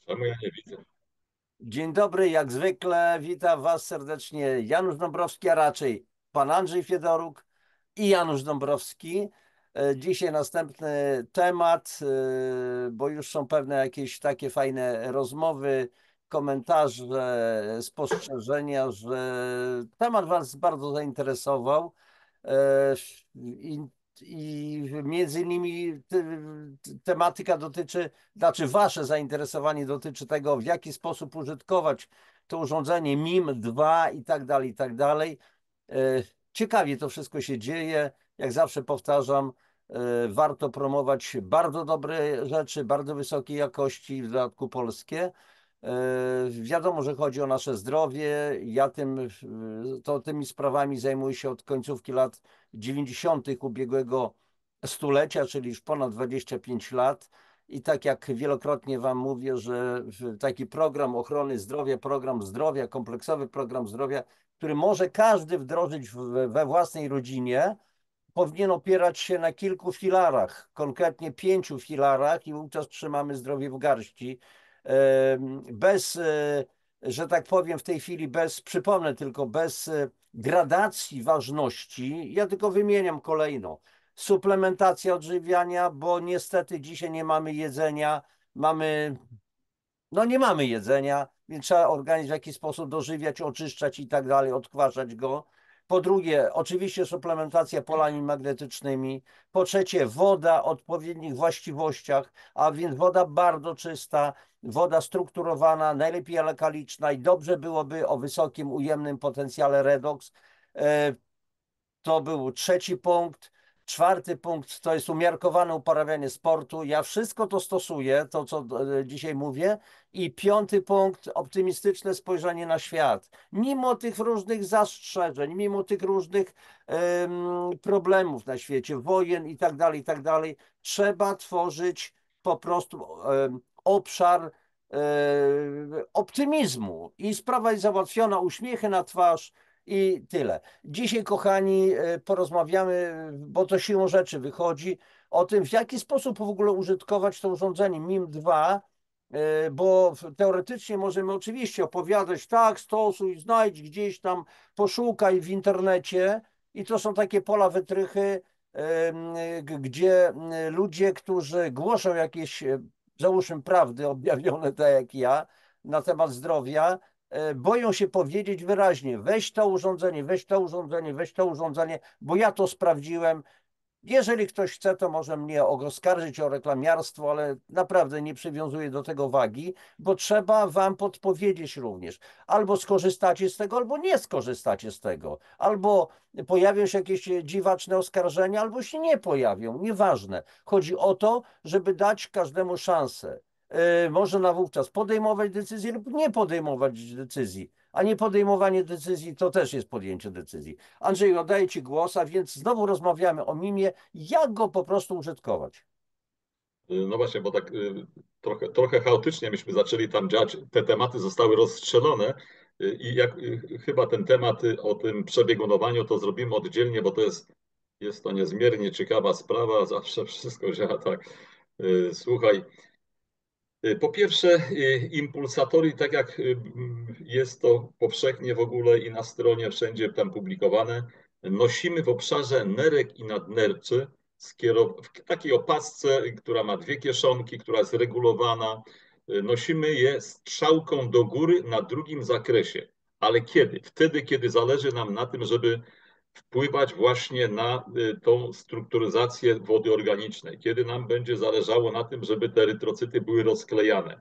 Czemu ja nie widzę? Dzień dobry, jak zwykle witam Was serdecznie Janusz Dąbrowski, a raczej pan Andrzej Fiedoruk i Janusz Dąbrowski. Dzisiaj następny temat, bo już są pewne jakieś takie fajne rozmowy, komentarze, spostrzeżenia, że temat Was bardzo zainteresował. I, i między innymi tematyka dotyczy, znaczy wasze zainteresowanie dotyczy tego, w jaki sposób użytkować to urządzenie MIM-2 i tak dalej, i tak dalej. Ciekawie to wszystko się dzieje. Jak zawsze powtarzam, warto promować bardzo dobre rzeczy, bardzo wysokiej jakości, w dodatku polskie. Wiadomo, że chodzi o nasze zdrowie. Ja tymi sprawami zajmuję się od końcówki lat 90. ubiegłego stulecia, czyli już ponad 25 lat. I tak jak wielokrotnie Wam mówię, że taki program ochrony zdrowia, program zdrowia, kompleksowy program zdrowia, który może każdy wdrożyć we własnej rodzinie, powinien opierać się na kilku filarach, konkretnie 5 filarach, i wówczas trzymamy zdrowie w garści. Bez, że tak powiem, w tej chwili przypomnę tylko, bez gradacji ważności, ja tylko wymieniam kolejno. Suplementacja odżywiania, bo niestety dzisiaj nie mamy jedzenia, nie mamy jedzenia, więc trzeba organizm w jakiś sposób dożywiać, oczyszczać i tak dalej, odkwaszać go. Po drugie, oczywiście suplementacja polami magnetycznymi. Po trzecie, woda o odpowiednich właściwościach, a więc woda bardzo czysta, woda strukturowana, najlepiej alkaliczna i dobrze byłoby o wysokim ujemnym potencjale redox. E, To był trzeci punkt. Czwarty punkt to jest umiarkowane uprawianie sportu. Ja wszystko to stosuję, to co dzisiaj mówię. I piąty punkt, optymistyczne spojrzenie na świat. Mimo tych różnych zastrzeżeń, mimo tych różnych problemów na świecie, wojen i tak dalej, trzeba tworzyć po prostu obszar optymizmu. I sprawa jest załatwiona, uśmiechy na twarz i tyle. Dzisiaj, kochani, porozmawiamy, bo to siłą rzeczy wychodzi, o tym, w jaki sposób w ogóle użytkować to urządzenie MIM-2, bo teoretycznie możemy oczywiście opowiadać, tak, stosuj, znajdź gdzieś tam, poszukaj w internecie, i to są takie pola wytrychy, gdzie ludzie, którzy głoszą jakieś, załóżmy, prawdy objawione, tak jak ja, na temat zdrowia, boją się powiedzieć wyraźnie: weź to urządzenie, weź to urządzenie, weź to urządzenie, bo ja to sprawdziłem. Jeżeli ktoś chce, to może mnie oskarżyć o reklamiarstwo, ale naprawdę nie przywiązuję do tego wagi, bo trzeba Wam podpowiedzieć również. Albo skorzystacie z tego, albo nie skorzystacie z tego. Albo pojawią się jakieś dziwaczne oskarżenia, albo się nie pojawią. Nieważne. Chodzi o to, żeby dać każdemu szansę. Można wówczas podejmować decyzję lub nie podejmować decyzji. A nie podejmowanie decyzji to też jest podjęcie decyzji. Andrzej, oddaję Ci głos, a więc znowu rozmawiamy o mimie, jak go po prostu użytkować. No właśnie, bo tak trochę chaotycznie myśmy zaczęli tam działać. Te tematy zostały rozstrzelone i chyba ten temat o tym przebiegunowaniu to zrobimy oddzielnie, bo jest to niezmiernie ciekawa sprawa. Zawsze wszystko działa tak. Słuchaj, po pierwsze, impulsatory, tak jak jest to powszechnie w ogóle i na stronie wszędzie tam publikowane, nosimy w obszarze nerek i nadnerczy w takiej opasce, która ma dwie kieszonki, która jest regulowana. Nosimy je strzałką do góry na drugim zakresie. Ale kiedy? Wtedy, kiedy zależy nam na tym, żeby wpływać właśnie na tą strukturyzację wody organicznej, kiedy nam będzie zależało na tym, żeby te erytrocyty były rozklejane.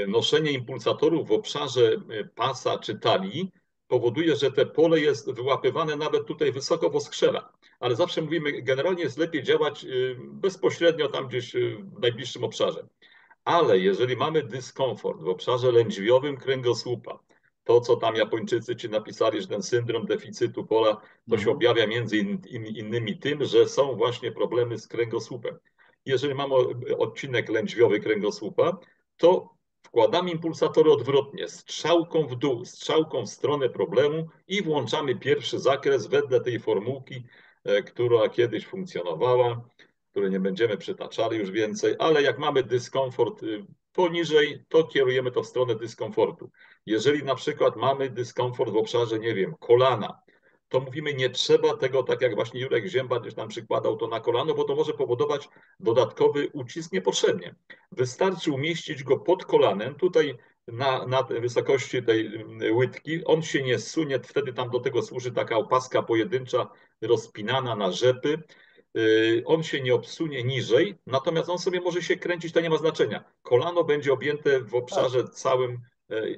Noszenie impulsatorów w obszarze pasa czy talii powoduje, że te pole jest wyłapywane nawet tutaj wysoko w oskrzela. Ale zawsze mówimy, generalnie jest lepiej działać bezpośrednio tam gdzieś w najbliższym obszarze. Ale jeżeli mamy dyskomfort w obszarze lędźwiowym kręgosłupa, to co tam Japończycy ci napisali, że ten syndrom deficytu pola, to się Mhm. objawia między innymi tym, że są właśnie problemy z kręgosłupem. Jeżeli mamy odcinek lędźwiowy kręgosłupa, to wkładamy impulsatory odwrotnie, strzałką w dół, strzałką w stronę problemu i włączamy pierwszy zakres wedle tej formułki, która kiedyś funkcjonowała, której nie będziemy przytaczali już więcej, ale jak mamy dyskomfort poniżej, to kierujemy to w stronę dyskomfortu. Jeżeli na przykład mamy dyskomfort w obszarze, nie wiem, kolana, to mówimy, nie trzeba tego, tak jak właśnie Jurek Zięba gdzieś tam przykładał to na kolano, bo to może powodować dodatkowy ucisk niepotrzebnie. Wystarczy umieścić go pod kolanem, tutaj na wysokości tej łydki, on się nie zsunie, wtedy tam do tego służy taka opaska pojedyncza, rozpinana na rzepy. On się nie obsunie niżej, natomiast on sobie może się kręcić, to nie ma znaczenia. Kolano będzie objęte w Tak. obszarze całym,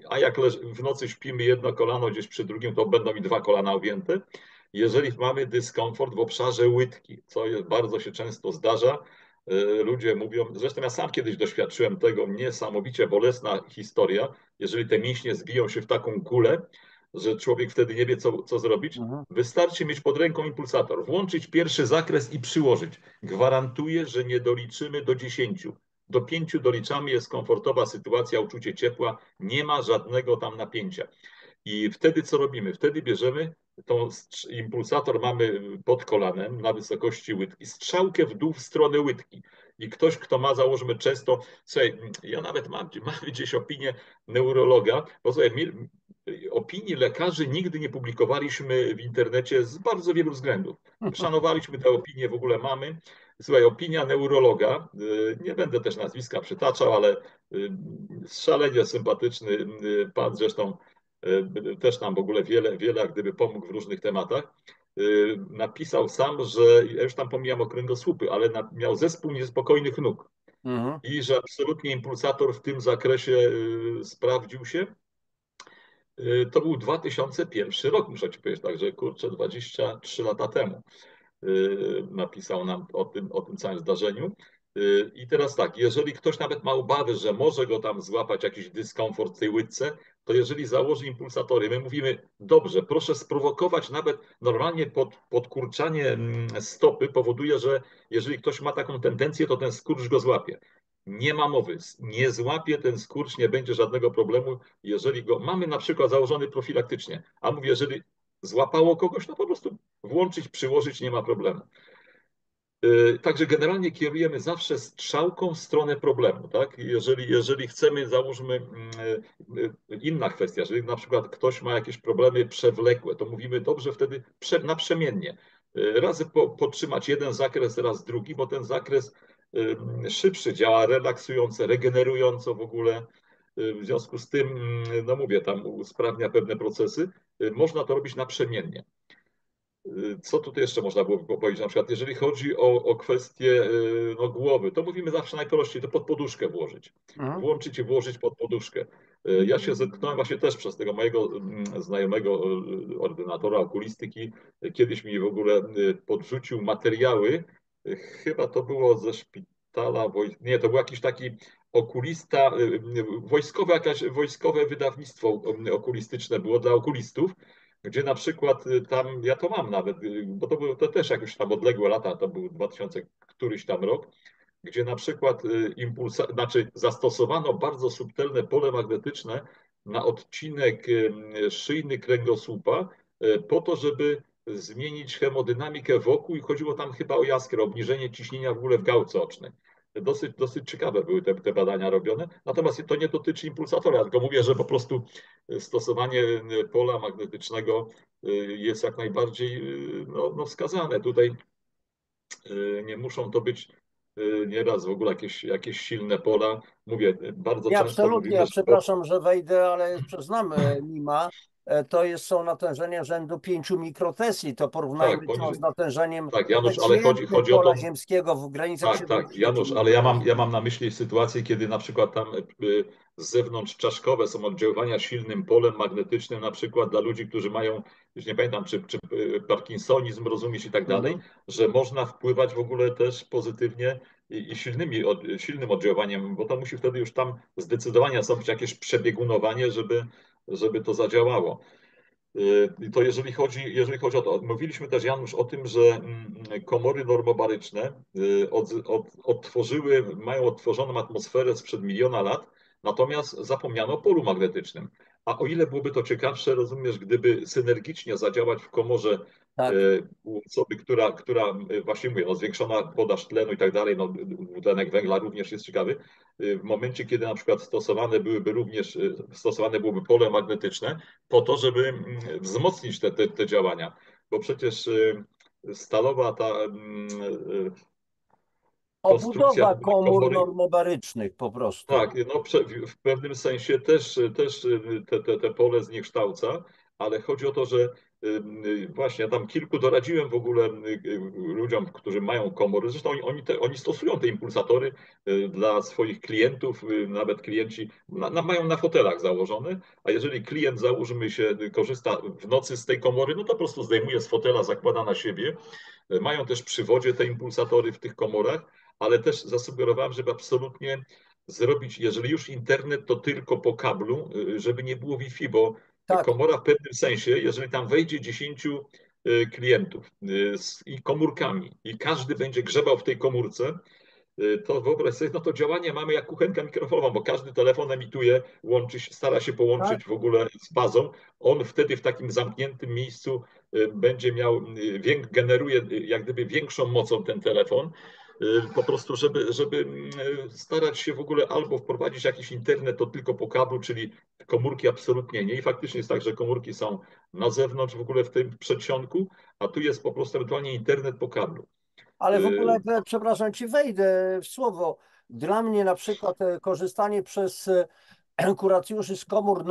a jak w nocy śpimy jedno kolano gdzieś przy drugim, to będą i dwa kolana objęte. Jeżeli mamy dyskomfort w obszarze łydki, co bardzo się często zdarza, ludzie mówią, zresztą ja sam kiedyś doświadczyłem tego, niesamowicie bolesna historia, jeżeli te mięśnie zbiją się w taką kulę, że człowiek wtedy nie wie, co zrobić. Mhm. Wystarczy mieć pod ręką impulsator, włączyć pierwszy zakres i przyłożyć. Gwarantuję, że nie doliczymy do 10. Do 5 doliczamy, jest komfortowa sytuacja, uczucie ciepła, nie ma żadnego tam napięcia. I wtedy co robimy? Wtedy bierzemy tą impulsator, mamy pod kolanem na wysokości łydki, strzałkę w dół w stronę łydki. I ktoś, kto ma, załóżmy często, słuchaj, ja nawet mam gdzieś opinię neurologa, bo słuchaj, opinii lekarzy nigdy nie publikowaliśmy w internecie z bardzo wielu względów. Szanowaliśmy te opinie, w ogóle mamy. Słuchaj, opinia neurologa, nie będę też nazwiska przytaczał, ale szalenie sympatyczny pan, zresztą też nam w ogóle wiele jak gdyby pomógł w różnych tematach. Napisał sam, że, ja już tam pomijam o kręgosłupy, ale miał zespół niespokojnych nóg Mhm. i że absolutnie impulsator w tym zakresie sprawdził się. To był 2001 rok, muszę ci powiedzieć, także kurczę, 23 lata temu napisał nam o tym całym zdarzeniu. I teraz tak, jeżeli ktoś nawet ma obawy, że może go tam złapać jakiś dyskomfort w tej łydce, to jeżeli założy impulsatory, my mówimy, dobrze, proszę sprowokować nawet normalnie podkurczanie stopy powoduje, że jeżeli ktoś ma taką tendencję, to ten skurcz go złapie. Nie ma mowy, nie złapie ten skurcz, nie będzie żadnego problemu, jeżeli go mamy na przykład założony profilaktycznie, a mówię, jeżeli złapało kogoś, no po prostu włączyć, przyłożyć, nie ma problemu. Także generalnie kierujemy zawsze strzałką w stronę problemu. Tak? Jeżeli chcemy, załóżmy, inna kwestia, jeżeli na przykład ktoś ma jakieś problemy przewlekłe, to mówimy dobrze wtedy naprzemiennie. Raz podtrzymać jeden zakres, raz drugi, bo ten zakres szybszy działa relaksująco, regenerująco w ogóle. W związku z tym, no mówię, tam usprawnia pewne procesy. Można to robić naprzemiennie. Co tutaj jeszcze można było powiedzieć? Na przykład, jeżeli chodzi o kwestię no, głowy, to mówimy zawsze najprościej, to pod poduszkę włożyć. Mhm. Włączyć i włożyć pod poduszkę. Ja się zetknąłem właśnie też przez tego mojego znajomego ordynatora okulistyki. Kiedyś mi w ogóle podrzucił materiały. Chyba to było ze szpitala, nie, to był jakiś taki okulista, wojskowe wydawnictwo okulistyczne było dla okulistów, gdzie na przykład tam, ja to mam nawet, bo to też jakoś tam odległe lata, to był 2000 któryś tam rok, gdzie na przykład znaczy zastosowano bardzo subtelne pole magnetyczne na odcinek szyjny kręgosłupa po to, żeby zmienić hemodynamikę wokół i chodziło tam chyba o jaskrę, obniżenie ciśnienia w ogóle w gałce ocznej. Dosyć ciekawe były te badania robione, natomiast to nie dotyczy impulsatora, tylko mówię, że po prostu stosowanie pola magnetycznego jest jak najbardziej no, wskazane. Tutaj nie muszą to być nieraz w ogóle jakieś silne pola. Mówię, bardzo Nie, często absolutnie. mówimy, Ja że przepraszam, że wejdę, ale przyznam, Nima, są natężenia rzędu 5 mikrotesli. To tak, porównajmy to z poniżej. natężeniem Tak, Janusz, ale przeciętnym chodzi o pola to, ziemskiego w granicach tak, 70 Janusz, ale ja mikrotesli. mam na myśli sytuację, kiedy na przykład tam z zewnątrz czaszkowe są oddziaływania silnym polem magnetycznym, na przykład dla ludzi, którzy mają, już nie pamiętam, czy parkinsonizm, rozumiesz i tak dalej, Mhm. że można wpływać w ogóle też pozytywnie i silnym oddziaływaniem, bo to musi wtedy już tam zdecydowanie nastąpić jakieś przebiegunowanie, żeby to zadziałało. I to jeżeli chodzi o to, mówiliśmy też, Janusz, o tym, że komory normobaryczne mają odtworzoną atmosferę sprzed miliona lat, natomiast zapomniano o polu magnetycznym. A o ile byłoby to ciekawsze, rozumiesz, gdyby synergicznie zadziałać w komorze Tak. u osoby, która właśnie mówię, no, zwiększona podaż tlenu i tak dalej, no, dwutlenek węgla również jest ciekawy. W momencie, kiedy na przykład stosowane byłoby pole magnetyczne po to, żeby wzmocnić te działania, bo przecież stalowa ta konstrukcja w Obudowa ogóle komór komory. normobarycznych po prostu. Tak, no, w pewnym sensie też te pole zniekształca, ale chodzi o to, że właśnie ja tam kilku doradziłem w ogóle ludziom, którzy mają komory. Zresztą oni stosują te impulsatory dla swoich klientów, nawet klienci mają na fotelach założone, a jeżeli klient, załóżmy się, korzysta w nocy z tej komory, no to po prostu zdejmuje z fotela, zakłada na siebie. Mają też przy wodzie te impulsatory w tych komorach, ale też zasugerowałem, żeby absolutnie zrobić, jeżeli już internet, to tylko po kablu, żeby nie było Wi-Fi, bo Tak, komora w pewnym sensie, jeżeli tam wejdzie 10 klientów i komórkami i każdy będzie grzebał w tej komórce, to wyobraź sobie, no to działanie mamy jak kuchenka mikrofalowa, bo każdy telefon emituje, łączy się, stara się połączyć tak. w ogóle z bazą. On wtedy w takim zamkniętym miejscu będzie miał, generuje jak gdyby większą mocą ten telefon. Po prostu, żeby starać się w ogóle albo wprowadzić jakiś internet, to tylko po kablu, czyli komórki absolutnie nie. I faktycznie jest tak, że komórki są na zewnątrz w ogóle w tym przedsionku, a tu jest po prostu ewentualnie internet po kablu. Ale w ogóle, Y, przepraszam, ci wejdę w słowo. Dla mnie na przykład korzystanie przez kuracjuszy z komór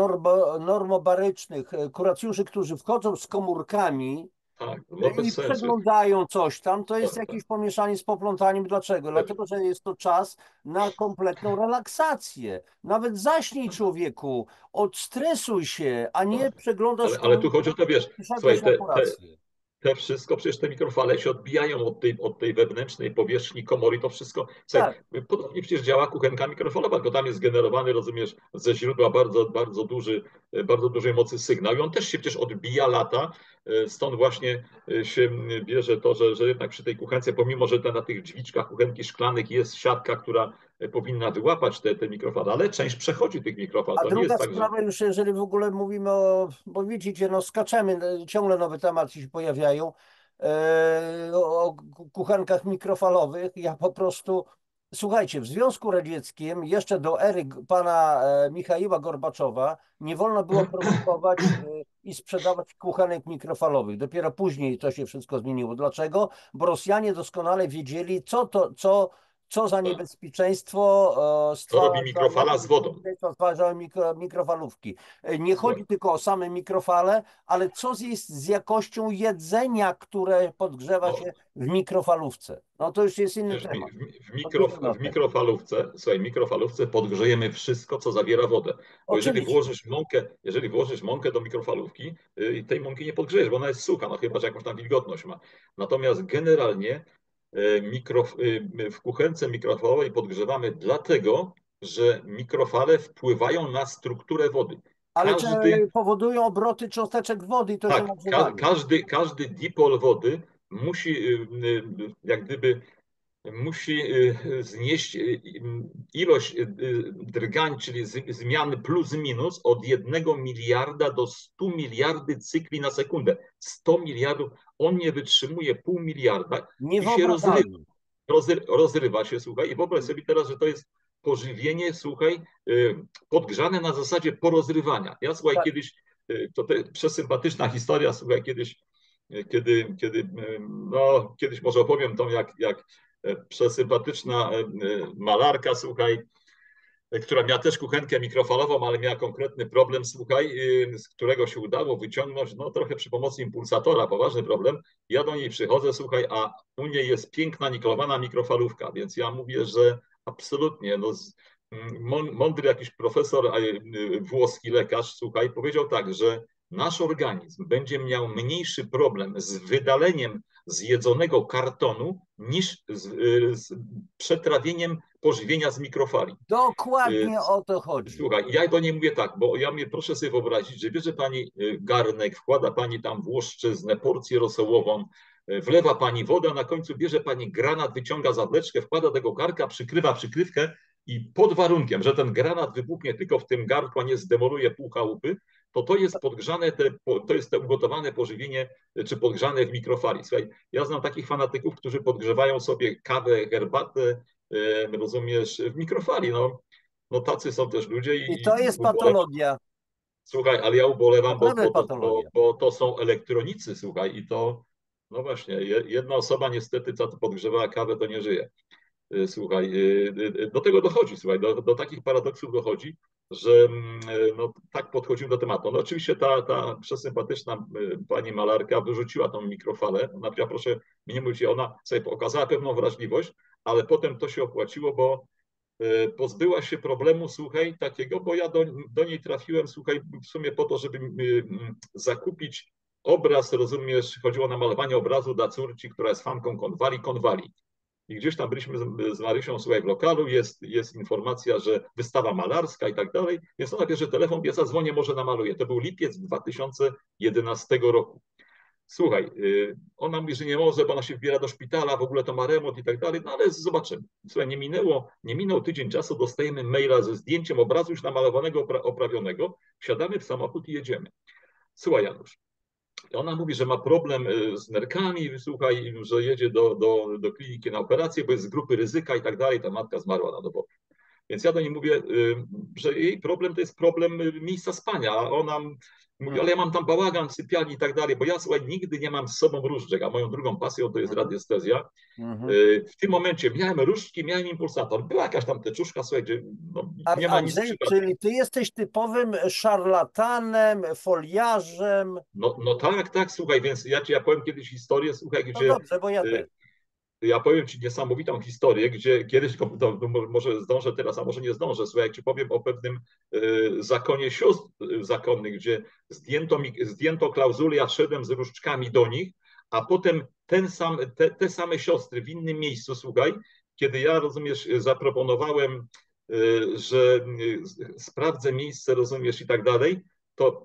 normobarycznych, kuracjuszy, którzy wchodzą z komórkami tak, no bez i sensu. przeglądają coś tam, to jest Tak, tak. jakieś pomieszanie z poplątaniem. Dlaczego? Dlatego, że jest to czas na kompletną relaksację. Nawet zaśnij człowieku, odstresuj się, a nie Tak. przeglądasz Ale tu chodzi o to, wiesz, słuchaj, przyszedłeś na kurację. te wszystko, przecież te mikrofale się odbijają od tej wewnętrznej powierzchni komory, to wszystko. Słuchaj, Tak. podobnie przecież działa kuchenka mikrofalowa, tylko tam jest generowany, rozumiesz, ze źródła bardzo dużej mocy sygnał i on też się przecież odbija lata, stąd właśnie się bierze to, że jednak przy tej kuchence, pomimo że na tych drzwiczkach kuchenki szklanych jest siatka, która powinna wyłapać te mikrofale, ale część przechodzi tych mikrofal. A To nie druga jest tak, że sprawa już, jeżeli w ogóle mówimy o, bo widzicie, no skaczemy, ciągle nowe tematy się pojawiają, o kuchenkach mikrofalowych. Ja po prostu, słuchajcie, w Związku Radzieckim jeszcze do ery pana Michaiła Gorbaczowa nie wolno było produkować i sprzedawać kuchenek mikrofalowych. Dopiero później to się wszystko zmieniło. Dlaczego? Bo Rosjanie doskonale wiedzieli, co za niebezpieczeństwo to robi mikrofala z wodą. stwarzają mikrofalówki. Nie Tak. chodzi tylko o same mikrofale, ale co jest z jakością jedzenia, które podgrzewa No, się w mikrofalówce. No to już jest inny przecież temat. w mikrofalówce, słuchaj, mikrofalówce podgrzejemy wszystko, co zawiera wodę. Bo Oczywiście, jeżeli włożysz mąkę do mikrofalówki, tej mąki nie podgrzejesz, bo ona jest sucha, no chyba, że jakąś tam wilgotność ma. Natomiast generalnie w kuchence mikrofalowej podgrzewamy dlatego, że mikrofale wpływają na strukturę wody. ale Każdy, powodują obroty cząsteczek wody i to się tak, nagrzewanie. każdy dipol wody musi jak gdyby znieść ilość drgań, czyli zmian plus minus od 1 miliarda do 100 miliardy cykli na sekundę. 100 miliardów, on nie wytrzymuje pół miliarda i się rozrywa. Niewyobrażalne. Rozrywa się, słuchaj, i wyobraź sobie teraz, że to jest pożywienie, słuchaj, podgrzane na zasadzie porozrywania. Ja, słuchaj, Tak. kiedyś, to przesympatyczna historia, słuchaj, kiedyś, no, kiedyś może opowiem tą, jak przesympatyczna malarka, słuchaj, która miała też kuchenkę mikrofalową, ale miała konkretny problem, słuchaj, z którego się udało wyciągnąć, no trochę przy pomocy impulsatora, poważny problem. Ja do niej przychodzę, słuchaj, a u niej jest piękna niklowana mikrofalówka, więc ja mówię, że absolutnie, no, mądry jakiś profesor, włoski lekarz, słuchaj, powiedział tak, że nasz organizm będzie miał mniejszy problem z wydaleniem zjedzonego kartonu niż z przetrawieniem pożywienia z mikrofali. Dokładnie o to chodzi. Słuchaj, ja do niej mówię tak, bo proszę sobie wyobrazić, że bierze pani garnek, wkłada pani tam włoszczyznę, porcję rosołową, wlewa pani wodę, a na końcu bierze pani granat, wyciąga zawleczkę, wkłada do tego garnka, przykrywa przykrywkę i pod warunkiem, że ten granat wybuchnie tylko w tym garnku, a nie zdemoluje pół chałupy, to jest podgrzane, to jest te ugotowane pożywienie, czy podgrzane w mikrofali. Słuchaj, ja znam takich fanatyków, którzy podgrzewają sobie kawę, herbatę, rozumiesz, w mikrofali. No tacy są też ludzie I i to jest ubolewam. patologia. Słuchaj, ale ja ubolewam, Naprawdę patologia. bo to są elektronicy, słuchaj, i to, no właśnie, jedna osoba niestety, co podgrzewała kawę, to nie żyje. Słuchaj, do tego dochodzi, słuchaj, do takich paradoksów dochodzi, że no, tak podchodzimy do tematu. No oczywiście ta przesympatyczna pani malarka wyrzuciła tą mikrofalę. Ona powiedziała, proszę mi nie mówić, ona sobie okazała pewną wrażliwość, ale potem to się opłaciło, bo pozbyła się problemu, słuchaj, takiego, bo ja do niej trafiłem, słuchaj, w sumie po to, żeby zakupić obraz, rozumiesz, chodziło na malowanie obrazu dla córci, która jest fanką Konwali. I gdzieś tam byliśmy z Marysią, słuchaj, w lokalu, jest informacja, że wystawa malarska i tak dalej, więc ona bierze telefon, ja zadzwonię, może namaluję. To był lipiec 2011 roku. Słuchaj, ona mówi, że nie może, bo ona się wbiera do szpitala, w ogóle to ma remont i tak dalej, no ale zobaczymy. Słuchaj, nie minął tydzień czasu, dostajemy maila ze zdjęciem obrazu już namalowanego, oprawionego, wsiadamy w samochód i jedziemy. Słuchaj, Janusz, ona mówi, że ma problem z nerkami, słuchaj, że jedzie do kliniki na operację, bo jest z grupy ryzyka i tak dalej, ta matka zmarła na dobowie. Więc ja do niej mówię, że jej problem to jest problem miejsca spania, a ona mówi, ale ja mam tam bałagan w sypialni i tak dalej, bo ja, słuchaj, nigdy nie mam z sobą różdżek, a moją drugą pasją to jest radiestezja. W tym momencie miałem różdżki, miałem impulsator. Była jakaś tam teczuszka, słuchaj, gdzie no, nie ma nic Andrzej, przypadku. czyli ty jesteś typowym szarlatanem, foliarzem. No tak, słuchaj, więc ja powiem kiedyś historię, słuchaj, No gdzie dobrze, bo ja też. ja powiem ci niesamowitą historię, gdzie kiedyś, może zdążę teraz, a może nie zdążę, słuchaj, jak ci powiem o pewnym zakonie sióstr zakonnych, gdzie zdjęto klauzulę, ja szedłem z różdżkami do nich, a potem te same siostry w innym miejscu, słuchaj, kiedy ja, rozumiesz, zaproponowałem, że sprawdzę miejsce, rozumiesz, i tak dalej, to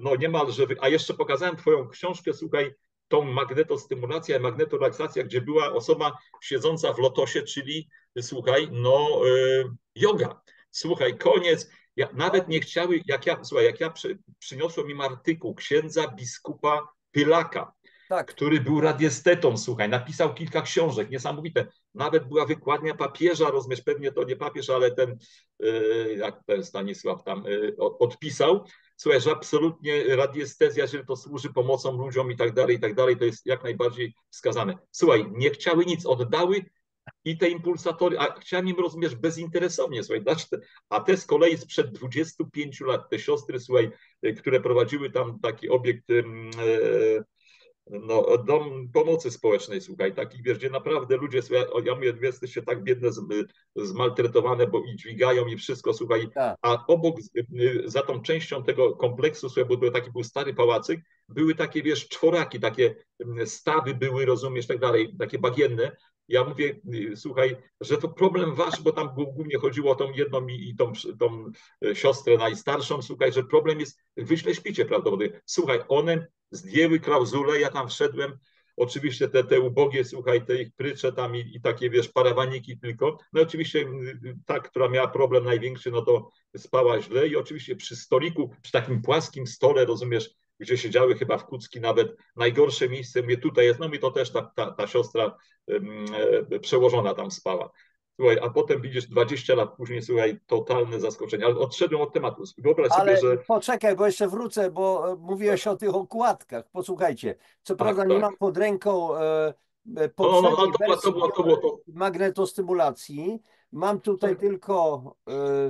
no niemalże, a jeszcze pokazałem twoją książkę, słuchaj, tą magnetostymulację i magnetorelaksacja, gdzie była osoba siedząca w lotosie, czyli słuchaj, no yoga. Słuchaj, koniec. Nawet nie chciały, jak ja przyniosłem im artykuł księdza biskupa Pylaka, Tak. który był radiestetą, słuchaj, napisał kilka książek, niesamowite. Nawet była wykładnia papieża, rozumiesz, pewnie to nie papież, ale jak ten Stanisław tam odpisał. Słuchaj, że absolutnie radiestezja, że to służy pomocą ludziom i tak dalej, to jest jak najbardziej wskazane. Słuchaj, nie chciały nic, oddały i te impulsatory, a chciałem im, rozumiesz, bezinteresownie, słuchaj, a te z kolei sprzed 25 lat, te siostry, słuchaj, które prowadziły tam taki obiekt, no, dom pomocy społecznej, słuchaj, taki, wiesz, gdzie naprawdę ludzie, słuchaj, ja mówię, wy jesteście tak biedne, zmaltretowane, bo i dźwigają i wszystko, słuchaj, Tak. a obok, za tą częścią tego kompleksu, słuchaj, bo był stary pałacyk, były takie, wiesz, czworaki, takie stawy były, rozumiesz, tak dalej, takie bagienne. Ja mówię, słuchaj, że to problem wasz, bo tam głównie chodziło o tą jedną i tą siostrę najstarszą, słuchaj, że problem jest, wy źle śpicie prawdopodobnie. Słuchaj, one zdjęły klauzulę, ja tam wszedłem, oczywiście te ubogie, słuchaj, te ich prycze tam i takie, wiesz, parawaniki tylko. No oczywiście ta, która miała problem największy, no to spała źle i oczywiście przy stoliku, przy takim płaskim stole, rozumiesz, gdzie siedziały chyba w Kucki nawet najgorsze miejsce, mówię, tutaj jest, no i to też ta siostra przełożona tam spała. Słuchaj, a potem widzisz 20 lat później, słuchaj, totalne zaskoczenie, ale odszedłem od tematu. Wyobraź sobie, Ale że... poczekaj, bo jeszcze wrócę, bo mówiłeś o tych okładkach. Posłuchajcie, co prawda nie mam Tak. pod ręką No, poprzedniej wersji to było to. magnetostymulacji. Mam tutaj Tak, tylko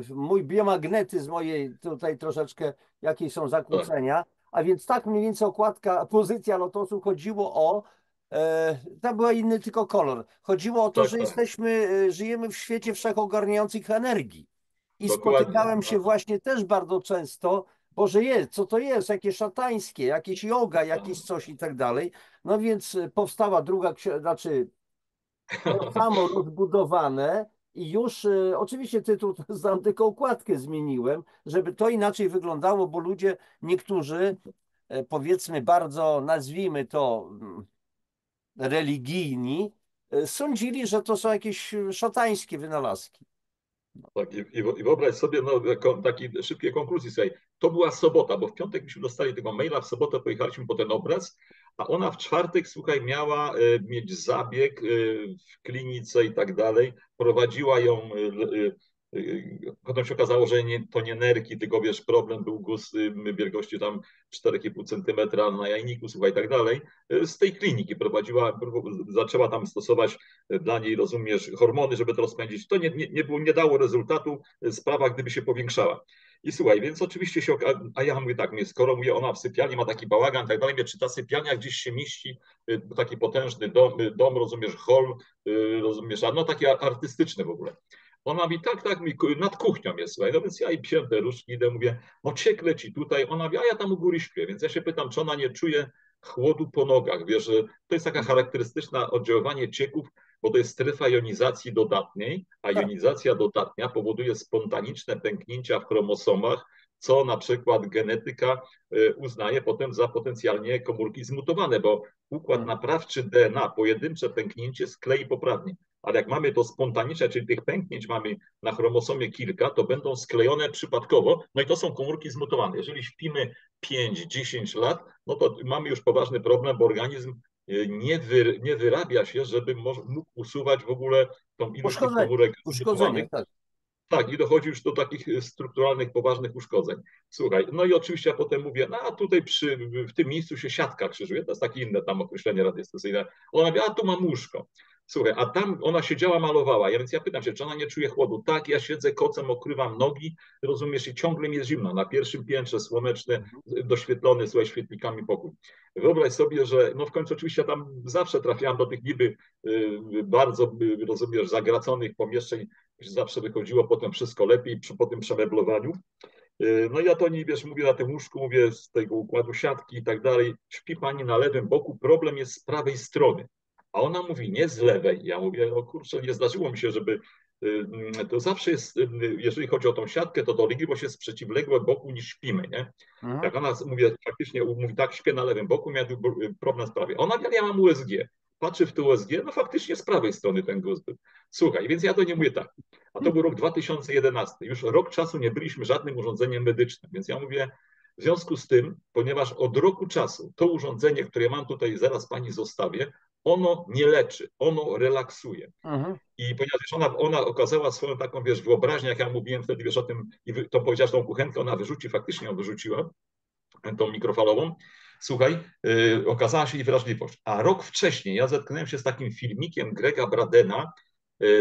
mój biomagnetyzm, mojej tutaj troszeczkę jakieś są tak, zakłócenia. A więc tak mniej więcej okładka, pozycja lotosu chodziło o, tam był inny tylko kolor. Chodziło o to, że tak, żyjemy w świecie wszechogarniających energii. I dokładnie. spotykałem się właśnie też bardzo często, Boże jest, co to jest, jakieś szatańskie, jakieś yoga, jakieś coś i tak dalej. No więc powstała druga, znaczy to samo rozbudowane i już oczywiście tytuł znam, tylko okładkę zmieniłem, żeby to inaczej wyglądało, bo ludzie, niektórzy powiedzmy bardzo, nazwijmy to religijni, sądzili, że to są jakieś szatańskie wynalazki. Tak, i wyobraź sobie, no, takie szybkie konkluzje sobie. To była sobota, bo w piątek myśmy dostali tego maila, w sobotę pojechaliśmy po ten obraz, a ona w czwartek, słuchaj, miała mieć zabieg w klinice i tak dalej. Prowadziła ją, potem się okazało, że to nie nerki, tylko wiesz, problem był guz wielkości tam 4,5 centymetra na jajniku, słuchaj, i tak dalej. Z tej kliniki prowadziła, zaczęła tam stosować dla niej, rozumiesz, hormony, żeby to rozpędzić. To nie dało rezultatu, sprawa gdyby się powiększała. I słuchaj, więc oczywiście się, a ja mówię tak, skoro mówię, ona w sypialni ma taki bałagan, tak dalej, czy ta sypialnia gdzieś się mieści, taki potężny dom, rozumiesz, hol, rozumiesz, no taki artystyczny w ogóle. Ona mówi, tak, nad kuchnią jest, słuchaj, no więc ja jej wziąłem te różdżki, idę, mówię, no ciek leci tutaj, ona mówi, a ja tam u góry śpię, więc ja się pytam, czy ona nie czuje chłodu po nogach, wiesz, że to jest taka charakterystyczna oddziaływanie cieków, bo to jest strefa jonizacji dodatniej, a Tak. jonizacja dodatnia powoduje spontaniczne pęknięcia w chromosomach, co na przykład genetyka uznaje potem za potencjalnie komórki zmutowane, bo układ naprawczy DNA, pojedyncze pęknięcie sklei poprawnie. Ale jak mamy to spontaniczne, czyli tych pęknięć mamy na chromosomie kilka, to będą sklejone przypadkowo, no i to są komórki zmutowane. Jeżeli śpimy 5-10 lat, no to mamy już poważny problem, bo organizm nie wyrabia się, żeby mógł usuwać w ogóle tą ilość tych komórek Uszkodzenie, zmutowanych. tak. Tak, i dochodzi już do takich strukturalnych, poważnych uszkodzeń. Słuchaj, no i oczywiście ja potem mówię, no a tutaj w tym miejscu się siatka krzyżuje, to jest takie inne tam określenie radiestacyjne. Ona mówi, a tu mam łóżko. Słuchaj, a tam ona siedziała, malowała, więc ja pytam się, czy ona nie czuje chłodu? Tak, ja siedzę kocem, okrywam nogi, rozumiesz, i ciągle mi jest zimno. Na pierwszym piętrze słoneczny, doświetlony, słuchaj, świetlikami pokój. Wyobraź sobie, że no w końcu oczywiście tam zawsze trafiałam do tych niby bardzo, rozumiesz, zagraconych pomieszczeń, zawsze wychodziło potem wszystko lepiej po tym przemeblowaniu. No ja to nie, wiesz, mówię na tym łóżku, mówię z tego układu siatki i tak dalej, śpi pani na lewym boku, problem jest z prawej strony. A ona mówi, nie z lewej. Ja mówię, o kurczę, nie zdarzyło mi się, żeby to zawsze jest, jeżeli chodzi o tą siatkę, to dolegliwość jest z przeciwległego boku niż śpimy, nie? Jak ona, mówię, faktycznie mówi, tak, śpię na lewym boku, miał problem z prawej. Ona mówi, ja mam USG. Patrzy w to USG, no faktycznie z prawej strony ten guz był. Słuchaj, więc ja do niej mówię tak, a to był rok 2011. Już rok czasu nie byliśmy żadnym urządzeniem medycznym, więc ja mówię, w związku z tym, ponieważ od roku czasu to urządzenie, które mam tutaj, zaraz pani zostawię, ono nie leczy, ono relaksuje. I ponieważ ona okazała swoją taką, wiesz, wyobraźnię, jak ja mówiłem wtedy, wiesz, o tym, i to powiedziałaś tą kuchenkę, ona wyrzuci, faktycznie ją wyrzuciła, tą mikrofalową. Słuchaj, okazała się jej wrażliwość. A rok wcześniej ja zetknąłem się z takim filmikiem Grega Bradena,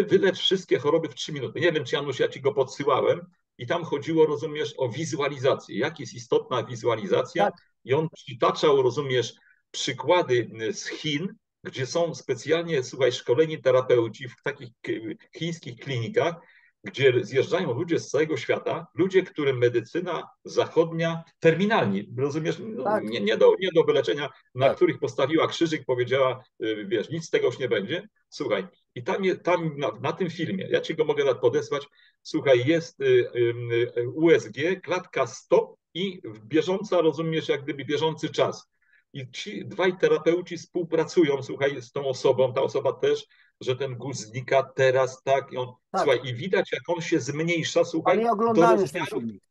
Wylecz wszystkie choroby w 3 minuty. Nie wiem, czy Janusz, ja ci go podsyłałem i tam chodziło, rozumiesz, o wizualizację. Jak jest istotna wizualizacja Tak. i on przytaczał, rozumiesz, przykłady z Chin, gdzie są specjalnie, słuchaj, szkoleni terapeuci w takich chińskich klinikach, gdzie zjeżdżają ludzie z całego świata, ludzie, którym medycyna zachodnia, terminalni, rozumiesz, no, Tak. nie do wyleczenia, na Tak. których postawiła krzyżyk, powiedziała, wiesz, nic z tego już nie będzie. Słuchaj, i tam na tym filmie, ja ci go mogę podesłać, słuchaj, jest USG, klatka stop i bieżąca, rozumiesz, jak gdyby bieżący czas. I ci dwaj terapeuci współpracują, słuchaj, z tą osobą, ta osoba też, że ten guz znika teraz, tak, i on, Tak. słuchaj, i widać, jak on się zmniejsza, słuchaj, Ale ja do oglądałem już ten rozmiarów. filmik.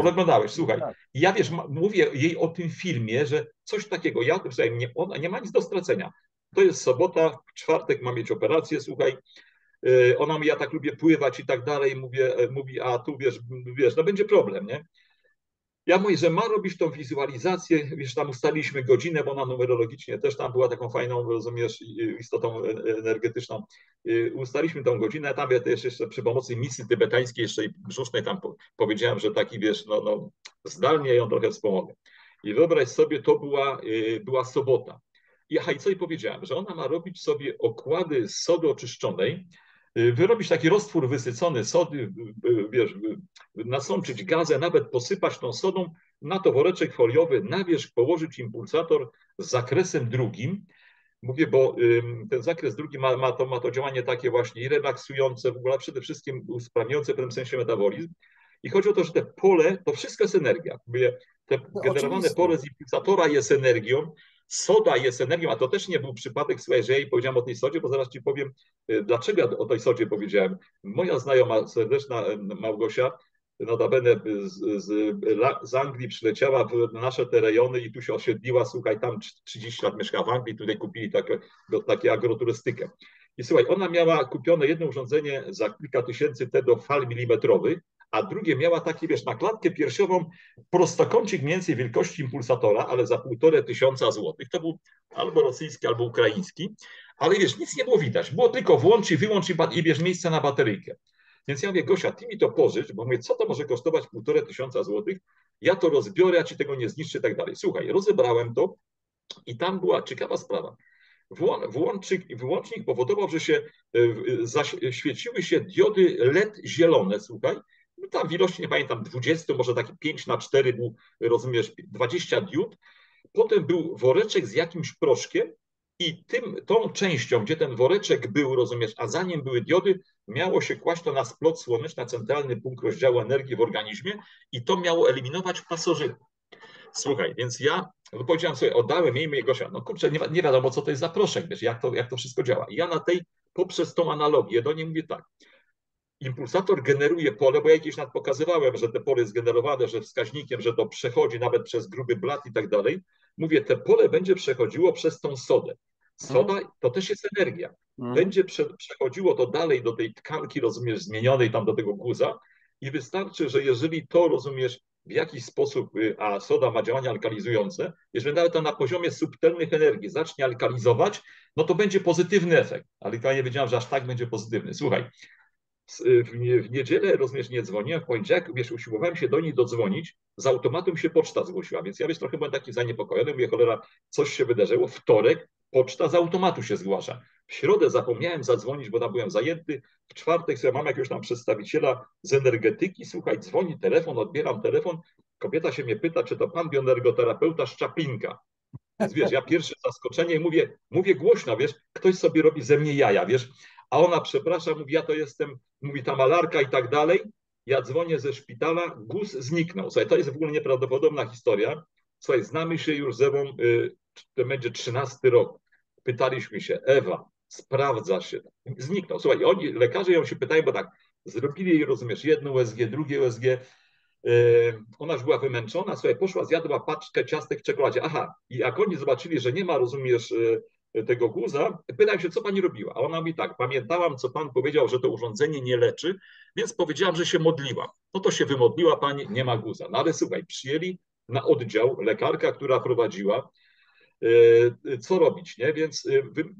Oglądałeś, słuchaj. Tak. I ja, wiesz, mówię jej o tym filmie, że coś takiego, słuchaj, ona nie ma nic do stracenia. To jest sobota, w czwartek ma mieć operację, słuchaj, ona mówi, ja tak lubię pływać i tak dalej, mówi, a tu, wiesz, no będzie problem, nie? Ja mówię, że ma robić tą wizualizację, wiesz, tam ustaliliśmy godzinę, bo ona numerologicznie też tam była taką fajną, rozumiesz, istotą energetyczną. Ustaliliśmy tą godzinę, tam ja też jeszcze przy pomocy misji tybetańskiej, jeszcze i brzusznej tam powiedziałem, że taki, wiesz, no zdalnie ją trochę wspomogę. I wyobraź sobie, to była sobota. I co jej powiedziałem, że ona ma robić sobie okłady z sody oczyszczonej, wyrobić taki roztwór wysycony sody, wiesz, nasączyć gazę, nawet posypać tą sodą, na to woreczek foliowy, na wierzch położyć impulsator z zakresem drugim. Mówię, bo ten zakres drugi ma to działanie takie właśnie i relaksujące, w ogóle przede wszystkim usprawniające w pewnym sensie metabolizm. I chodzi o to, że te pole, to wszystko jest energia. Mówię, te generowane Oczywiście. pole z impulsatora jest energią, soda jest energią, a to też nie był przypadek, słuchaj, że ja jej powiedziałem o tej sodzie, bo zaraz ci powiem, dlaczego ja o tej sodzie powiedziałem. Moja znajoma serdeczna Małgosia, notabene z Anglii przyleciała w nasze te rejony i tu się osiedliła, słuchaj, tam 30 lat mieszka w Anglii, tutaj kupili takie agroturystykę. I słuchaj, ona miała kupione jedno urządzenie za kilka tysięcy te do fal milimetrowych, a drugie miała taki, wiesz, na klatkę piersiową prostokącik mniej więcej wielkości impulsatora, ale za 1500 złotych. To był albo rosyjski, albo ukraiński, ale wiesz, nic nie było widać. Było tylko włącz i wyłącz i bierz miejsce na bateryjkę. Więc ja mówię, Gosia, ty mi to pożycz, bo mówię, co to może kosztować 1500 złotych? Ja to rozbiorę, ja ci tego nie zniszczę i tak dalej. Słuchaj, rozebrałem to i tam była ciekawa sprawa. Wyłącznik powodował, że się świeciły się diody LED zielone, słuchaj, no tam w ilości, nie pamiętam, 20, może taki 5×4 był, rozumiesz, 20 diod. Potem był woreczek z jakimś proszkiem i tą częścią, gdzie ten woreczek był, rozumiesz, a za nim były diody, miało się kłaść to na splot słoneczny, na centralny punkt rozdziału energii w organizmie i to miało eliminować pasożyty. Słuchaj, więc ja powiedziałem sobie, oddałem jej Gosia, no kurczę, nie wiadomo, co to jest za proszek, wiesz, jak to wszystko działa. I ja poprzez tą analogię do niej mówię tak, impulsator generuje pole, bo ja gdzieś nawet pokazywałem, że te pole jest generowane, że wskaźnikiem, że to przechodzi nawet przez gruby blat i tak dalej. Mówię, te pole będzie przechodziło przez tą sodę. Soda to też jest energia. Będzie przechodziło to dalej do tej tkanki, rozumiesz, zmienionej tam do tego guza i wystarczy, że jeżeli to, rozumiesz, w jakiś sposób, a soda ma działania alkalizujące, jeżeli nawet to na poziomie subtelnych energii zacznie alkalizować, no to będzie pozytywny efekt. Ale ja nie wiedziałem, że aż tak będzie pozytywny. Słuchaj, w niedzielę, rozumiesz, nie dzwoniłem, w poniedziałek, wiesz, usiłowałem się do niej dodzwonić, z automatu mi się poczta zgłosiła, więc ja, wiesz, trochę byłem taki zaniepokojony, mówię, cholera, coś się wydarzyło, wtorek poczta z automatu się zgłasza. W środę zapomniałem zadzwonić, bo tam byłem zajęty, w czwartek sobie mam jakiegoś tam przedstawiciela z energetyki, słuchaj, dzwoni telefon, odbieram telefon, kobieta się mnie pyta, czy to pan bioenergoterapeuta Szczapinka. Więc wiesz, ja pierwsze zaskoczenie mówię głośno, wiesz, ktoś sobie robi ze mnie jaja, wiesz, a ona, przepraszam, mówi, ja to jestem, mówi ta malarka i tak dalej. Ja dzwonię ze szpitala, guz zniknął. Słuchaj, to jest w ogóle nieprawdopodobna historia. Słuchaj, znamy się już ze mną, to będzie 13 rok. Pytaliśmy się, Ewa, sprawdza się. Zniknął. Słuchaj, lekarze ją się pytają, bo tak, zrobili jej, rozumiesz, jedno USG, drugie USG. Ona już była wymęczona, słuchaj, poszła, zjadła paczkę ciastek w czekoladzie. Aha, i jak oni zobaczyli, że nie ma, rozumiesz, tego guza, pytałem się, co pani robiła? A ona mówi tak, pamiętałam, co pan powiedział, że to urządzenie nie leczy, więc powiedziałam, że się modliłam. No to się wymodliła pani, nie ma guza. No ale słuchaj, przyjęli na oddział lekarka, która prowadziła, co robić, nie? Więc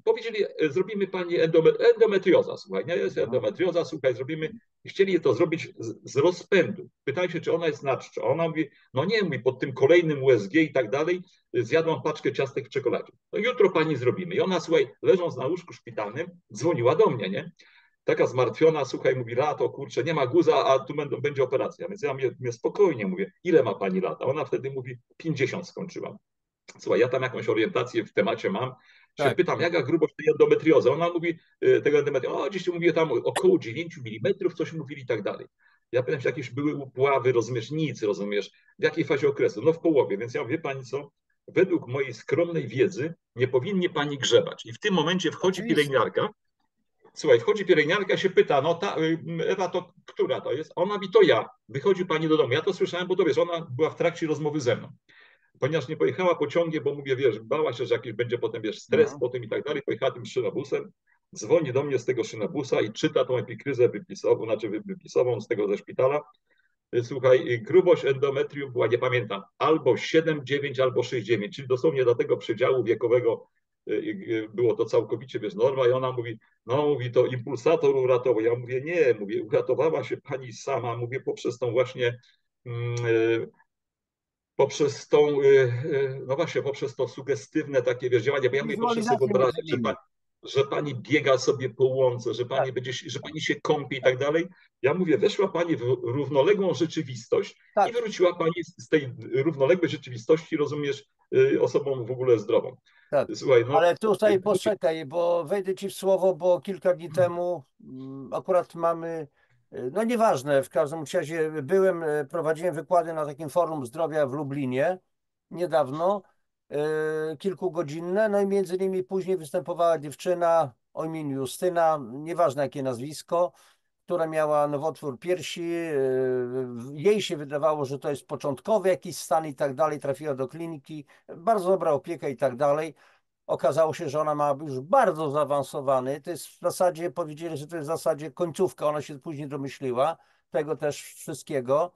powiedzieli, zrobimy pani endometrioza, słuchaj, nie jest endometrioza, słuchaj, chcieli to zrobić z rozpędu. Pytałem się, czy ona jest na czczo. Ona mówi, no nie, mówi, pod tym kolejnym USG i tak dalej, zjadłam paczkę ciastek w czekoladzie. No jutro pani zrobimy. I ona, słuchaj, leżąc na łóżku szpitalnym, dzwoniła do mnie, nie? Taka zmartwiona, słuchaj, mówi, lato, kurczę, nie ma guza, a tu będzie operacja. Więc ja mówię spokojnie, mówię, ile ma pani lata? Ona wtedy mówi, 50 skończyłam. Słuchaj, ja tam jakąś orientację w temacie mam, się pytam, jaka grubość tej endometriozy? Ona mówi, tego endometriozy, gdzieś mówię tam około 9 mm, coś mówili i tak dalej. Ja pytam się, jakieś były upławy, rozumiesz, nic, rozumiesz, w jakiej fazie okresu? No w połowie, więc ja mówię, pani co, według mojej skromnej wiedzy nie powinni pani grzebać. I w tym momencie wchodzi pielęgniarka, słuchaj, wchodzi pielęgniarka, się pyta, no ta Ewa, to która to jest? Ona mówi, to ja. Wychodzi pani do domu. Ja to słyszałem, bo to wiesz, ona była w trakcie rozmowy ze mną. Ponieważ nie pojechała pociągiem, bo mówię, wiesz, bała się, że jakiś będzie potem, wiesz, stres po tym i tak dalej, pojechała tym szynobusem, dzwoni do mnie z tego szynobusa i czyta tą epikryzę wypisową, znaczy wypisową z tego ze szpitala. Słuchaj, grubość endometrium była, nie pamiętam, albo 7,9, albo 6,9, czyli dosłownie do tego przedziału wiekowego było to całkowicie, wiesz, norma i ona mówi, no mówi, to impulsator uratował. Ja mówię, nie, mówię, uratowała się pani sama, mówię, poprzez tą właśnie poprzez tą, no właśnie, poprzez to sugestywne takie, wiesz, działanie, bo ja mówię, proszę sobie wyobrazić, że pani biega sobie po łące, że pani że pani się kąpie i tak dalej. Ja mówię, weszła pani w równoległą rzeczywistość i wróciła pani z tej równoległej rzeczywistości, rozumiesz, osobą w ogóle zdrową. Tak. Słuchaj, no, ale tutaj poczekaj, bo wejdę ci w słowo, bo kilka dni temu akurat mamy, no nieważne, w każdym razie prowadziłem wykłady na takim forum zdrowia w Lublinie niedawno kilkugodzinne, no i między nimi później występowała dziewczyna o imieniu Justyna, nieważne jakie nazwisko, która miała nowotwór piersi. Jej się wydawało, że to jest początkowy jakiś stan i tak dalej, trafiła do kliniki, bardzo dobra opieka i tak dalej. Okazało się, że ona ma już bardzo zaawansowany. To jest w zasadzie, powiedzieli, że to jest w zasadzie końcówka. Ona się później domyśliła tego też wszystkiego.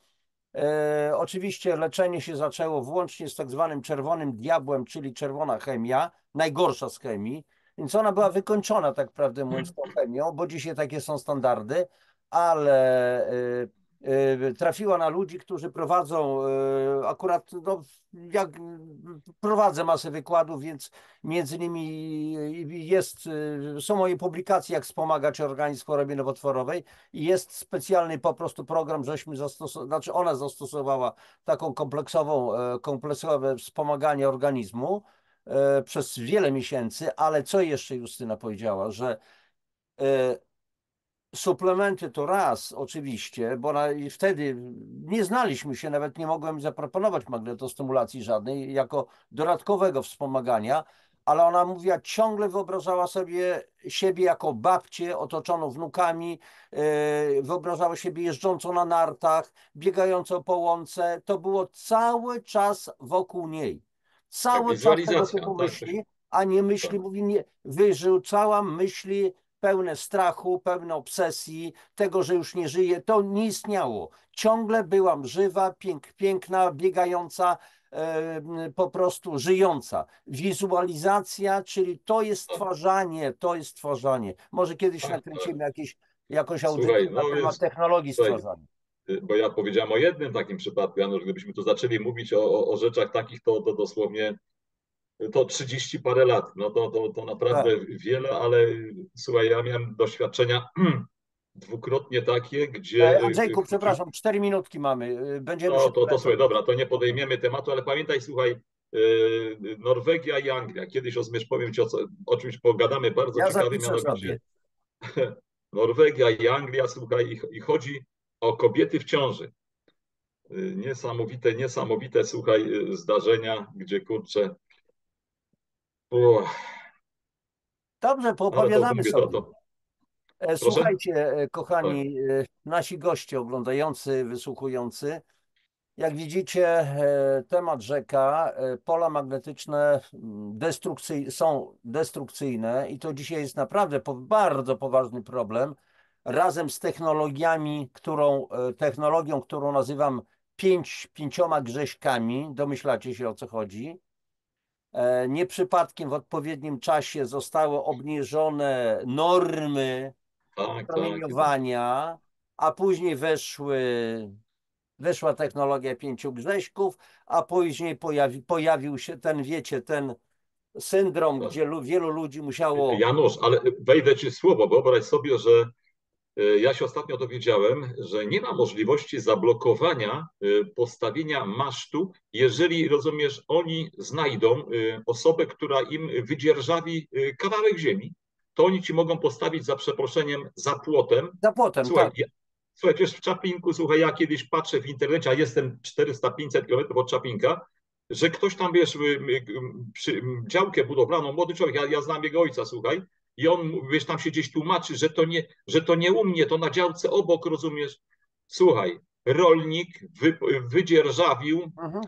Oczywiście leczenie się zaczęło włącznie z tak zwanym czerwonym diabłem, czyli czerwona chemia, najgorsza z chemii. Więc ona była wykończona, tak prawdę mówiąc, tą chemią, bo dzisiaj takie są standardy, ale trafiła na ludzi, którzy prowadzą akurat, no, jak prowadzę masę wykładów, więc między nimi są moje publikacje, jak wspomagać organizm w chorobie nowotworowej i jest specjalny po prostu program, żeśmy znaczy ona zastosowała taką kompleksowe wspomaganie organizmu przez wiele miesięcy, ale co jeszcze Justyna powiedziała, że e, suplementy to raz, oczywiście, bo i wtedy nie znaliśmy się, nawet nie mogłem zaproponować magnetostymulacji żadnej jako dodatkowego wspomagania, ale ona mówiła, ciągle wyobrażała sobie siebie jako babcię otoczoną wnukami, wyobrażała siebie jeżdżącą na nartach, biegającą po łące. To było cały czas wokół niej. Tak, Cały czas tego wizualizacja, typu tak, myśli, a nie myśli, tak. mówi, nie, wyrzucałam myśli pełne strachu, pełne obsesji, tego, że już nie żyję, to nie istniało. Ciągle byłam żywa, piękna, biegająca, po prostu żyjąca. Wizualizacja, czyli to jest No, stwarzanie, to jest stwarzanie. Może kiedyś tak, tak. nakręcimy jakąś Słuchaj, audycję na no temat więc, technologii słuchaj, stwarzania. bo ja powiedziałem o jednym takim przypadku, Janusz, gdybyśmy tu zaczęli mówić o rzeczach takich, to dosłownie to 30 parę lat. No to naprawdę Tak. wiele, ale słuchaj, ja miałem doświadczenia dwukrotnie takie, gdzie Andrzejku, chodziło. przepraszam, 4 minutki mamy. Będziemy No szybko. to słuchaj, dobra, to nie podejmiemy tematu, ale pamiętaj, słuchaj, Norwegia i Anglia. Kiedyś rozumiesz, powiem ci o czymś pogadamy bardzo Ja ciekawie, zapiszę mianowicie sobie. Norwegia i Anglia, słuchaj, i chodzi o kobiety w ciąży. Niesamowite, niesamowite, słuchaj, zdarzenia, gdzie kurczę. Uff, Dobrze, ale to poopowiadamy mówię, sobie. proszę? Słuchajcie, Tak, kochani, nasi goście oglądający, wysłuchujący, jak widzicie, temat rzeka, pola magnetyczne są destrukcyjne i to dzisiaj jest naprawdę bardzo poważny problem. Razem z technologią, którą nazywam pięcioma grześkami, domyślacie się o co chodzi. Nie przypadkiem w odpowiednim czasie zostały obniżone normy tak, tak. promieniowania, a później weszła technologia 5 grześków, a później pojawił się ten, wiecie, ten syndrom, No, gdzie wielu ludzi musiało. Janusz, ale wejdę ci w słowo. Wyobraź sobie, że ja się ostatnio dowiedziałem, że nie ma możliwości zablokowania postawienia masztu, jeżeli, rozumiesz, oni znajdą osobę, która im wydzierżawi kawałek ziemi, to oni ci mogą postawić za przeproszeniem za płotem. Za płotem, Słuchaj, tak. słuchaj, przecież w Czapinku, słuchaj, ja kiedyś patrzę w internecie, a jestem 400-500 kilometrów od Czapinka, że ktoś tam, wiesz, działkę budowlaną, młody człowiek, ja znam jego ojca, słuchaj, i on, wiesz, tam się gdzieś tłumaczy, że to nie u mnie, to na działce obok, rozumiesz? Słuchaj, rolnik wydzierżawił Mhm.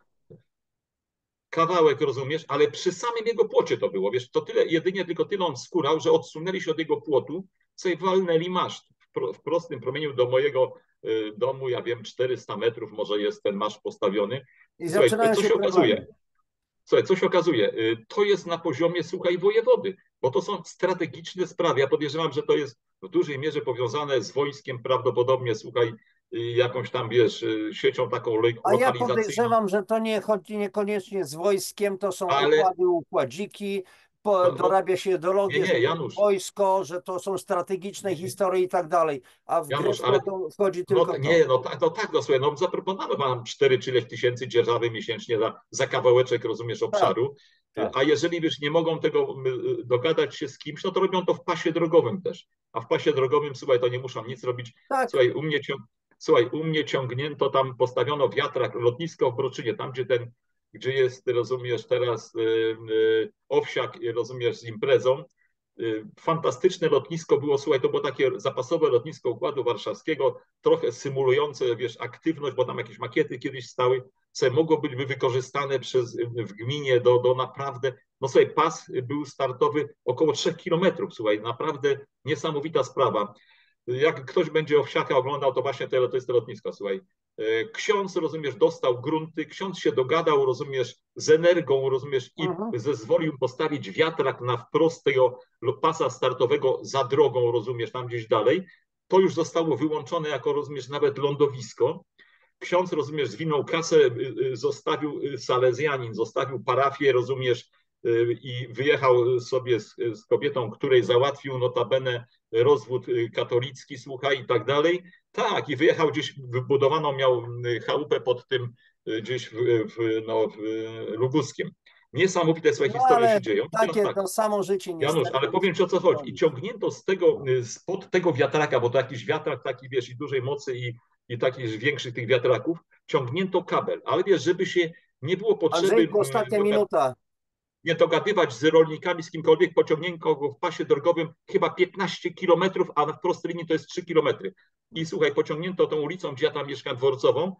kawałek, rozumiesz, ale przy samym jego płocie to było, wiesz, to tyle, jedynie tylko tyle on skórał, że odsunęli się od jego płotu, sobie walnęli maszt w prostym promieniu do mojego domu, ja wiem, 400 metrów może jest ten maszt postawiony. I Słuchaj, zaczynają co się się problemy. okazuje? Słuchaj, co się okazuje? To jest na poziomie, słuchaj, wojewody, bo to są strategiczne sprawy. Ja podejrzewam, że to jest w dużej mierze powiązane z wojskiem, prawdopodobnie, słuchaj, jakąś tam, wiesz, siecią taką A ja lokalizacyjną, podejrzewam, że to nie chodzi niekoniecznie z wojskiem, to są ale układziki, no, dorabia się nie, ideologię, że nie, to jest Janusz, wojsko, że to są strategiczne nie, historie i tak dalej, a w grę Janusz, ale wchodzi no tylko to. nie, no tak, no słuchaj, no zaproponowano wam 4 czy ileś tysięcy dzierżawy miesięcznie za kawałeczek, rozumiesz, Tak, obszaru, tak. a jeżeli wiesz, nie mogą tego dogadać się z kimś, no to robią to w pasie drogowym też, a w pasie drogowym, słuchaj, to nie muszą nic robić, Tak, słuchaj, u mnie ciągnięto, tam postawiono wiatrak, lotnisko w Broczynie, tam gdzie ten gdzie jest, rozumiesz, teraz Owsiak, rozumiesz, z imprezą. Fantastyczne lotnisko było, słuchaj, to było takie zapasowe lotnisko Układu Warszawskiego, trochę symulujące, wiesz, aktywność, bo tam jakieś makiety kiedyś stały, co mogło być wykorzystane w gminie do naprawdę, no słuchaj, pas był startowy około 3 kilometrów, słuchaj, naprawdę niesamowita sprawa. Jak ktoś będzie Owsiaka oglądał, to właśnie to jest to lotnisko, słuchaj. Ksiądz, rozumiesz, dostał grunty, ksiądz się dogadał, rozumiesz, z Energą, rozumiesz, i zezwolił postawić wiatrak na wprost tego pasa startowego za drogą, rozumiesz, tam gdzieś dalej. To już zostało wyłączone jako, rozumiesz, nawet lądowisko. Ksiądz, rozumiesz, zwinął kasę, zostawił salezjanin, zostawił parafię, rozumiesz, i wyjechał sobie z kobietą, której załatwił notabene rozwód katolicki, słuchaj, i tak dalej. Tak, i wyjechał gdzieś, wybudowaną miał chałupę pod tym, gdzieś w Lubuskiem. Niesamowite swoje No historie ale się dzieją. I teraz takie tak, to samo życie Janusz, niestety ale powiem ci, o co chodzi. I ciągnięto spod tego wiatraka, bo to jakiś wiatrak taki, wiesz, i dużej mocy i takich większych tych wiatraków, ciągnięto kabel. Ale wiesz, żeby się nie było potrzeby Andrzejku, ostatnia minuta. nie dogadywać z rolnikami, z kimkolwiek, pociągnięto go w pasie drogowym chyba 15 kilometrów, a w prostej linii to jest 3 kilometry. I słuchaj, pociągnięto tą ulicą, gdzie ja tam mieszkam, dworcową,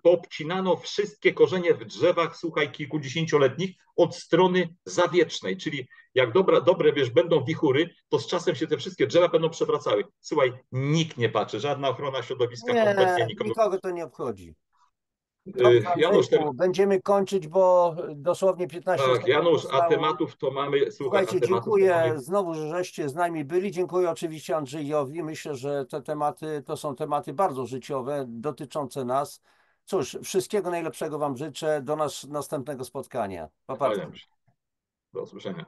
poobcinano wszystkie korzenie w drzewach, słuchaj, kilkudziesięcioletnich od strony zawiecznej, czyli jak dobre, wiesz, będą wichury, to z czasem się te wszystkie drzewa będą przewracały. Słuchaj, nikt nie patrzy, żadna ochrona środowiska Nie, kompletnie nikogo. nikogo to nie obchodzi. Dobrze, Janusz, Andrzejku, będziemy kończyć, bo dosłownie 15 tak, sekund Janusz, a zostało. tematów to mamy, słuchaj, a Słuchajcie, tematów to dziękuję mamy. znowu, żeście z nami byli. Dziękuję oczywiście Andrzejowi. Myślę, że te tematy to są tematy bardzo życiowe, dotyczące nas. Cóż, wszystkiego najlepszego Wam życzę. Do następnego spotkania. Pa, pa. Do usłyszenia.